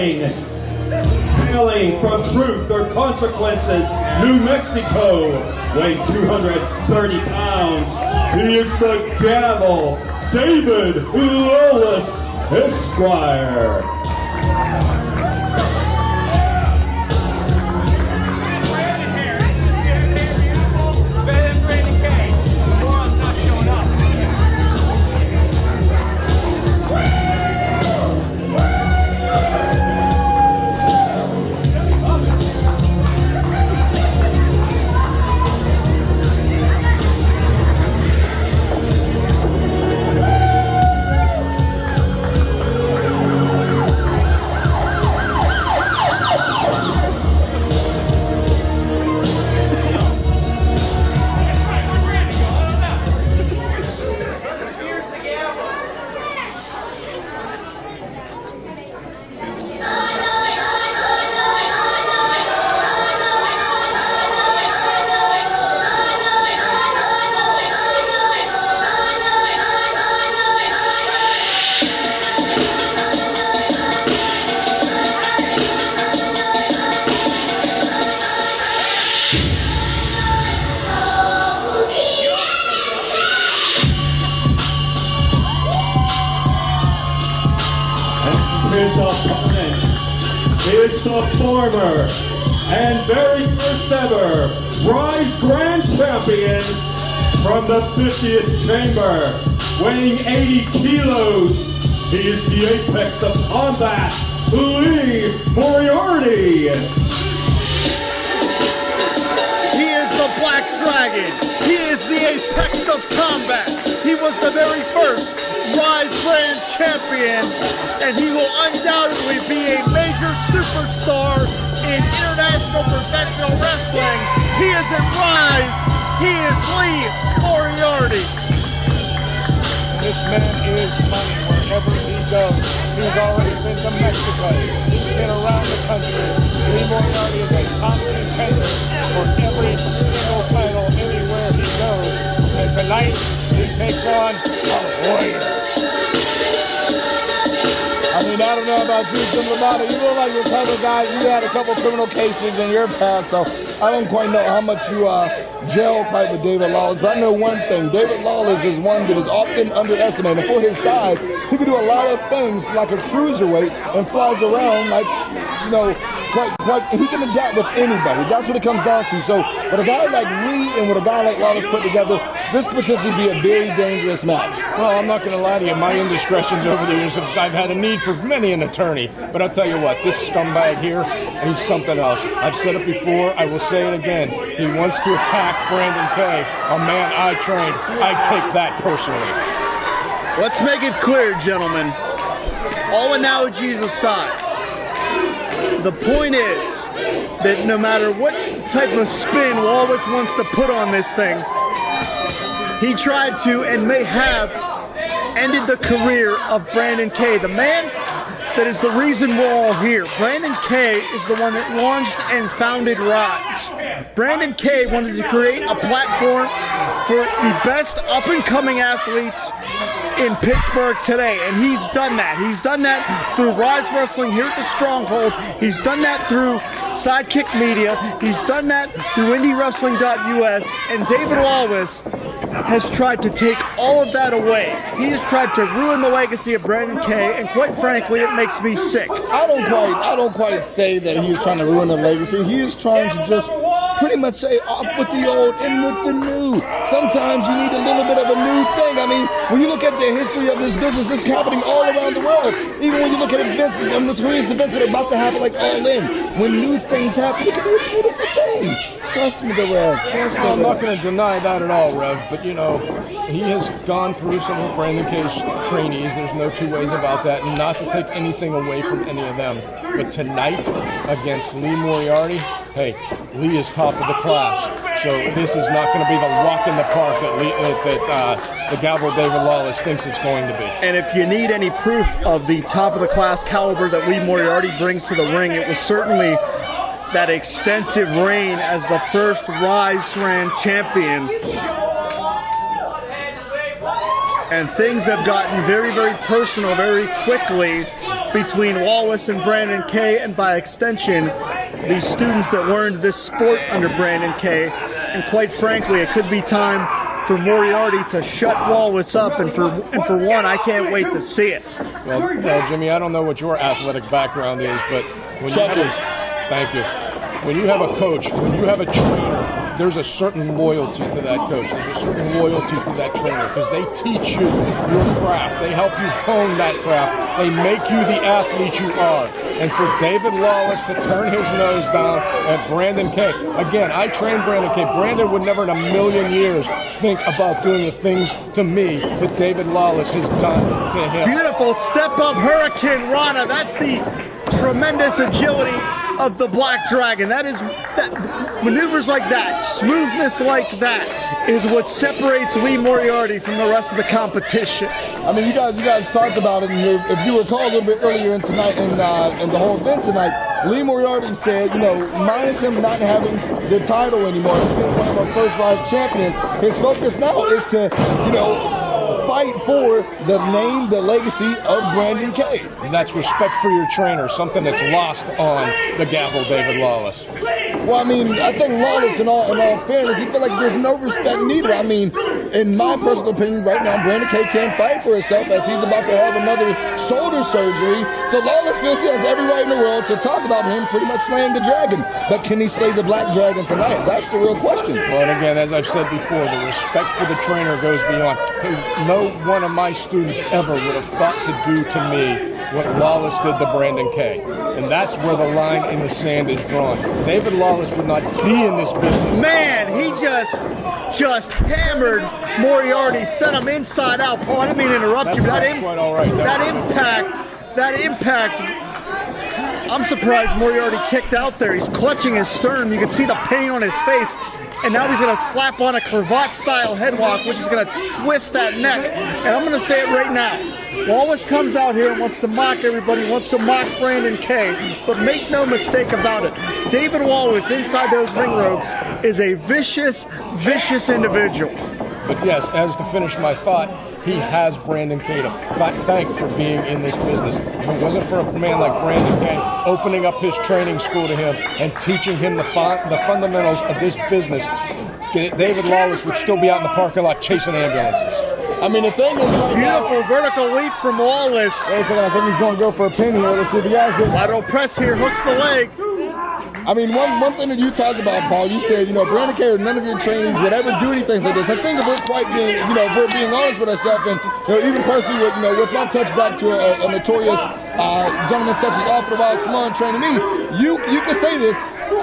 ring, hailing from Truth or Consequences, New Mexico, weighing 230 pounds, he is the Gavel, David Lawless, Esquire. His opponent is the former and very first ever Ryse Grand Champion from the 50th Chamber, weighing 80 kilos. He is the apex of combat, Lee Moriarty. He is the Black Dragon. He is the apex of combat. He was the very first Ryse Grand Champion, and he will undoubtedly be a major superstar in international professional wrestling. He isn't Ryse, he is Lee Moriarty. This man is money wherever he goes. He's already been to Mexico. He's been around the country. Lee Moriarty is a top contender for every single title anywhere he goes. And tonight, he takes on a warrior. I mean, I don't know about you, Jim Lovato. You look like the type of guy, you had a couple criminal cases in your past, so I don't quite know how much you gel quite with David Lawless. But I know one thing, David Lawless is one that is often underestimated. For his size, he can do a lot of things like a cruiserweight and flies around like, you know, quite, he can adapt with anybody. That's what it comes down to. So, with a guy like Lee and with a guy like Lawless put together, this could potentially be a very dangerous match. Well, I'm not going to lie to you. My indiscretions over the years, I've had a need for many an attorney. But I'll tell you what, this scumbag here, he's something else. I've said it before, I will say it again. He wants to attack Brandon Kay, a man I trained. I take that personally. Let's make it clear, gentlemen. All analogies aside, the point is that no matter what type of spin Lawless wants to put on this thing, he tried to and may have ended the career of Brandon Kay, the man that is the reason we're all here. Brandon Kay is the one that launched and founded Ryse. Brandon Kay wanted to create a platform for the best up-and-coming athletes in Pittsburgh today, and he's done that. He's done that through Ryse Wrestling here at the Stronghold. He's done that through Sidekick Media. He's done that through IndyWrestling.us, and David Lawless has tried to take all of that away. He has tried to ruin the legacy of Brandon Kay, and quite frankly, it makes me sick. I don't quite say that he's trying to ruin the legacy. He is trying to just pretty much say off with the old and with the new. Sometimes you need a little bit of a new thing. I mean, when you look at the history of this business, it's happening all around the world. Even when you look at events, notorious events that are about to happen, like All In, when new things happen, it can be a beautiful thing. Trust me, Rev. Trust me. I'm not going to deny that at all, Rev, but you know, he has gone through some of Brandon Kay's trainees. There's no two ways about that, and not to take anything away from any of them. But tonight, against Lee Moriarty, hey, Lee is top of the class. So this is not going to be the walk in the park that the Gavel David Lawless thinks it's going to be. And if you need any proof of the top of the class caliber that Lee Moriarty brings to the ring, it was certainly that extensive reign as the first Ryse Grand Champion. And things have gotten very, very personal very quickly between Lawless and Brandon Kay, and by extension, the students that learned this sport under Brandon Kay. And quite frankly, it could be time for Moriarty to shut Lawless up, and for one, I can't wait to see it. Well, Jimmy, I don't know what your athletic background is, but when you have thank you. When you have a coach, when you have a trainer, there's a certain loyalty to that coach. There's a certain loyalty to that trainer because they teach you your craft. They help you hone that craft. They make you the athlete you are. And for David Lawless to turn his nose down at Brandon Kay, again, I trained Brandon Kay. Brandon would never in a million years think about doing the things to me that David Lawless has done to him. Beautiful step up hurricane Rana. That's the tremendous agility of the Black Dragon. That maneuvers like that, smoothness like that, is what separates Lee Moriarty from the rest of the competition. I mean, you guys talked about it, and if you recall a little bit earlier in tonight, in the whole event tonight, Lee Moriarty said, minus him not having the title anymore, being one of our first Ryse champions, his focus now is to, fight for the name, the legacy of Brandon Kay. That's respect for your trainer, something that's lost on the gavel, David Lawless. Well, I mean, I think Lawless, in all fairness, he feel like there's no respect needed. I mean, in my personal opinion, right now, Brandon Kay can't fight for himself as he's about to have another shoulder surgery. So Lawless feels he has every right in the world to talk about him pretty much slaying the dragon. But can he slay the Black Dragon tonight? That's the real question. Well, and again, as I've said before, the respect for the trainer goes beyond. No one of my students ever would have thought to do to me what Lawless did to Brandon Kay. And that's where the line in the sand is drawn. David Lawless would not be in this business. Man, he just hammered Moriarty, sent him inside out. Paul, I didn't mean to interrupt you, but that impact, I'm surprised Moriarty kicked out there. He's clutching his sternum. You can see the pain on his face. And now he's going to slap on a cravat-style headlock, which is going to twist that neck. And I'm going to say it right now. Lawless comes out here and wants to mock everybody, wants to mock Brandon Kay. But make no mistake about it, David Lawless inside those ring ropes is a vicious, vicious individual. But yes, as to finish my thought, he has Brandon Kay to thank for being in this business. If it wasn't for a man like Brandon Kay opening up his training school to him and teaching him the fundamentals of this business, David Lawless would still be out in the parking lot chasing ambulances. I mean, the thing is, beautiful vertical leap from Lawless. I think he's going to go for a pin here. Let's see if he has it. Lateral press here, hooks the leg. I mean, one thing that you talked about, Paul, you said, Brandon Kay, none of your trainees would ever do anything like this. I think if we're if we're being honest with ourselves, and even personally, with my touch back to a notorious gentleman such as Alfred Wild Simon training me, you can say this.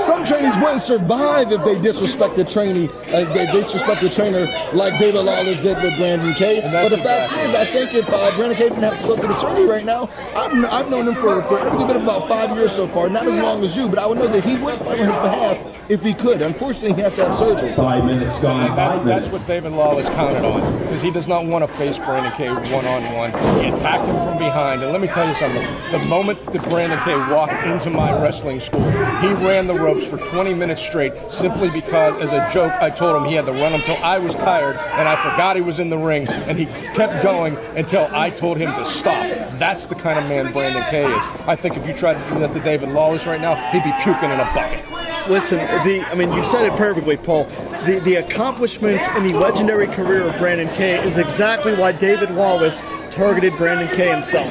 Some trainees wouldn't survive if they disrespect the trainee, they disrespect the trainer like David Lawless did with Brandon Kay. But the fact is, I think if Brandon Kay didn't have to go through the surgery right now, I've known him for a bit of about 5 years so far, not as long as you, but I would know that he would fight on his behalf if he could. Unfortunately, he has to have surgery. 5 minutes gone. That's what David Lawless counted on, because he does not want to face Brandon Kay one-on-one. He attacked him from behind, and let me tell you something. The moment that Brandon Kay walked into my wrestling school, he ran the ropes for 20 minutes straight simply because, as a joke, I told him he had to run until I was tired, and I forgot he was in the ring, and he kept going until I told him to stop. That's the kind of man Brandon Kay is. I think if you tried to do that to David Lawless right now, he'd be puking in a bucket. Listen, you said it perfectly, Paul. The accomplishments in the legendary career of Brandon Kay is exactly why David Lawless targeted Brandon Kay himself.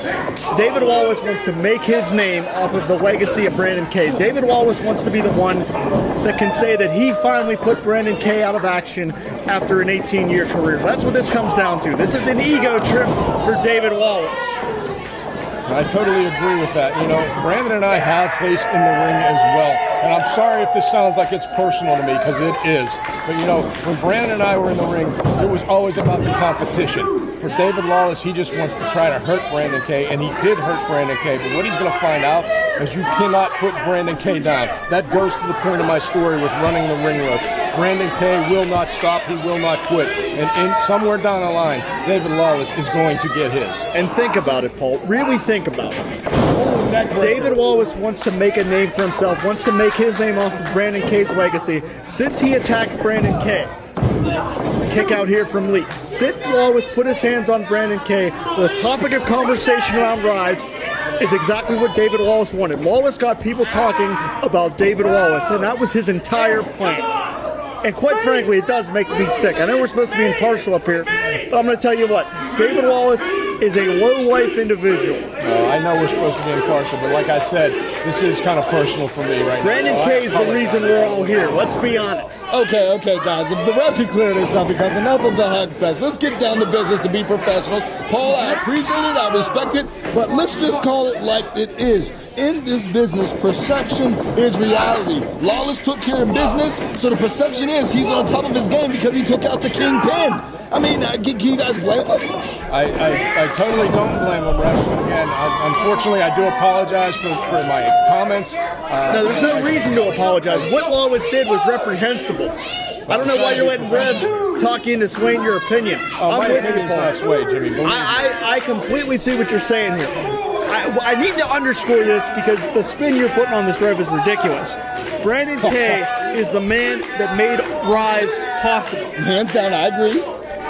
David Lawless wants to make his name off of the legacy of Brandon Kay. David Lawless wants to be the one that can say that he finally put Brandon Kay out of action after an 18-year career. That's what this comes down to. This is an ego trip for David Lawless. I totally agree with that. Brandon and I have faced in the ring as well. And I'm sorry if this sounds like it's personal to me, because it is. But, when Brandon and I were in the ring, it was always about the competition. For David Lawless, he just wants to try to hurt Brandon Kay, and he did hurt Brandon Kay. But what he's going to find out is you cannot put Brandon Kay down. That goes to the point of my story with running the ring ropes. Brandon Kay will not stop. He will not quit. And somewhere down the line, David Lawless is going to get his. And think about it, Paul. Really think about it. David Lawless wants to make a name for himself, wants to make his name off of Brandon Kay's legacy. Since he attacked Brandon Kay, Kick out here from Lee. Since Lawless put his hands on Brandon K, the topic of conversation around Ryse is exactly what David Lawless wanted. Lawless got people talking about David Lawless, and that was his entire plan. And quite frankly, it does make me sick. I know we're supposed to be impartial up here, but I'm going to tell you what. David Lawless is a low-life individual. I know we're supposed to be impartial, but like I said, this is kind of personal for me right Brandon now. K is the reason we're all here. Let's be honest. Okay, guys. If the rep can clear this up, because enough of the hug fest. Let's get down to business and be professionals. Paul, I appreciate it. I respect it. But let's just call it like it is. In this business, perception is reality. Lawless took care of business, so the perception is he's on top of his game because he took out the kingpin. I mean, can you guys blame him? I totally don't blame him, Rev. Again, unfortunately, I do apologize for my comments. No, there's no reason to apologize. What Lawless did was reprehensible. I don't know why you're letting Rev talk you into swaying your opinion. My opinion's not swayed, Jimmy. I completely see what you're saying here. I need to underscore this because the spin you're putting on this, Rev, is ridiculous. Brandon K is the man that made Ryse possible. Hands down, I agree.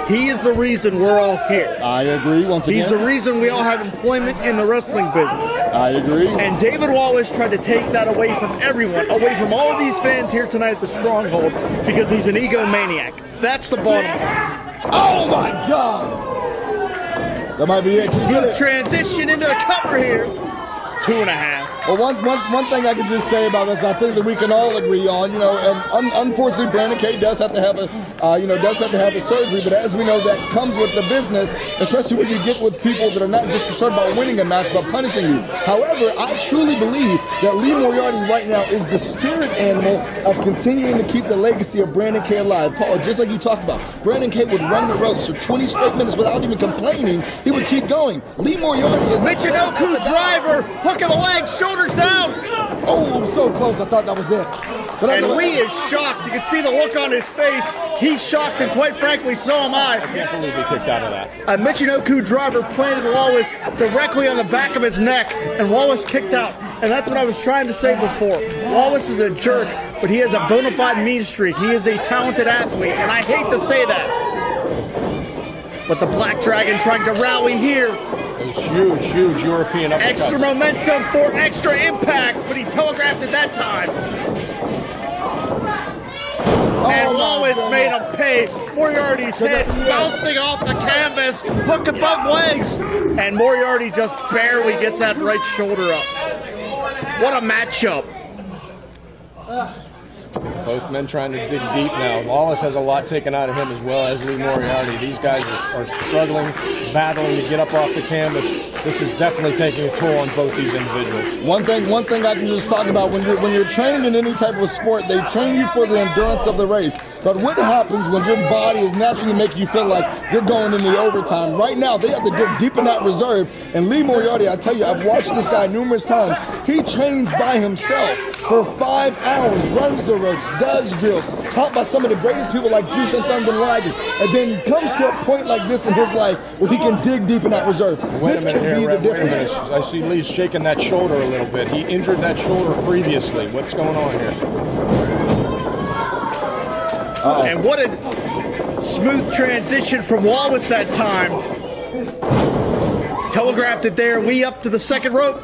He is the reason we're all here. I agree once again. He's the reason we all have employment in the wrestling business. I agree. And David Lawless tried to take that away from everyone, away from all of these fans here tonight at the Stronghold, because he's an egomaniac. That's the bottom line. Oh my God! That might be it. Good transition into the cover here. 2.5. Well, one thing I can just say about this, I think that we can all agree on, and unfortunately, Brandon K does have to have a surgery. But as we know, that comes with the business, especially when you get with people that are not just concerned about winning a match, but punishing you. However, I truly believe that Lee Moriarty right now is the spirit animal of continuing to keep the legacy of Brandon K alive. Paul, just like you talked about, Brandon K would run the ropes for 20 straight minutes without even complaining. He would keep going. Lee Moriarty is Michinoku driver, hook of the leg, shoulders down. Oh, so close. I thought that was it. But And Lee is shocked. You can see the look on his face. He's shocked, and quite frankly, so am I. I can't believe he kicked out of that. A Michinoku driver planted Lawless directly on the back of his neck, and Lawless kicked out. And that's what I was trying to say before. Lawless is a jerk, but he has a bona fide mean streak. He is a talented athlete, and I hate to say that. But the Black Dragon trying to rally here. Those huge European uppercuts. Extra momentum for extra impact, but he telegraphed it that time. And Lawless made him pay. Moriarty's head bouncing off the canvas, hook above legs, and Moriarty just barely gets that right shoulder up. What a matchup. Both men trying to dig deep now. Lawless has a lot taken out of him as well as Lee Moriarty. These guys are struggling, battling to get up off the canvas. This is definitely taking a toll on both these individuals. One thing I can just talk about, when you're trained in any type of sport, they train you for the endurance of the race. But what happens when your body is naturally making you feel like you're going into overtime? Right now, they have to dig deep in that reserve. And Lee Moriarty, I tell you, I've watched this guy numerous times. He trains by himself for 5 hours, runs the ropes, does drills, taught by some of the greatest people like Juice and Thunder Liger, and then comes to a point like this in his life where he can dig deep in that reserve. This could be the difference. I see Lee's shaking that shoulder a little bit. He injured that shoulder previously. What's going on here? And what a smooth transition from Lawless that time. Telegraphed it there. Lee up to the second rope.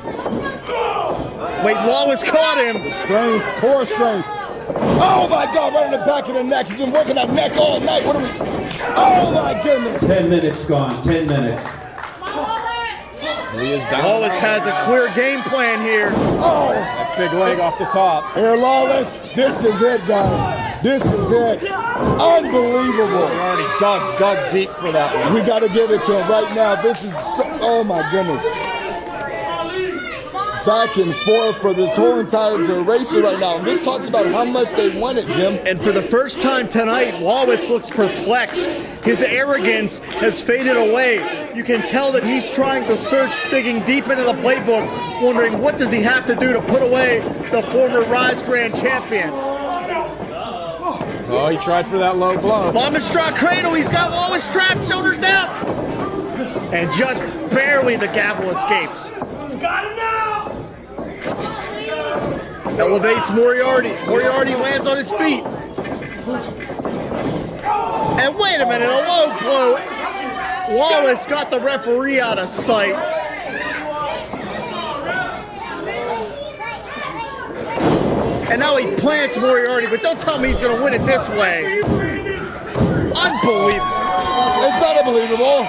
Wait, Lawless caught him. Strength, core strength. Oh my God, right in the back of the neck. He's been working that neck all night. What are we? Oh my goodness. 10 minutes gone, 10 minutes. Lee is down. Lawless has a clear game plan here. Oh, That big leg off the top. here, Lawless. This is it, guys. This is it. Unbelievable. Already dug deep for that one. We got to give it to him right now. This is oh my goodness. Back and forth for this whole entire duration right now. And this talks about how much they want it, Jim. And for the first time tonight, Lawless looks perplexed. His arrogance has faded away. You can tell that he's trying to search, digging deep into the playbook, wondering what does he have to do to put away the former Ryse Grand Champion. Oh, he tried for that low blow. Vomit straw cradle, he's got Lawless trapped, shoulders down. And just barely the gavel escapes. Got him now! Elevates Moriarty. Moriarty lands on his feet. And wait a minute, a low blow. Lawless got the referee out of sight. And now he plants Moriarty, but don't tell me he's going to win it this way. Unbelievable. It's not unbelievable.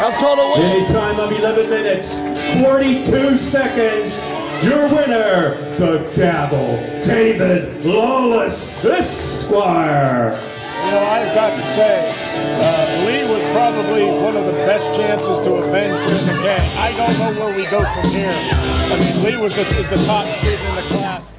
That's called a win. A time of 11 minutes, 42 seconds. Your winner, the Gavel, David Lawless, Esquire. You know, I've got to say, Lee was probably one of the best chances to avenge this again. I don't know where we go from here. I mean, Lee is the top student in the class.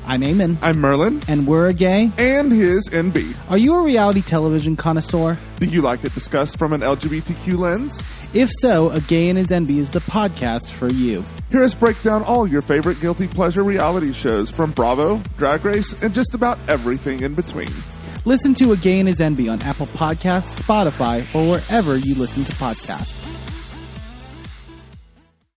I'm Eamon. I'm Merlin. And we're a gay. And his NB. Are you a reality television connoisseur? Do you like it discussed from an LGBTQ lens? If so, A Gay and His NB is the podcast for you. Hear us break down all your favorite guilty pleasure reality shows from Bravo, Drag Race, and just about everything in between. Listen to A Gay and His NB on Apple Podcasts, Spotify, or wherever you listen to podcasts.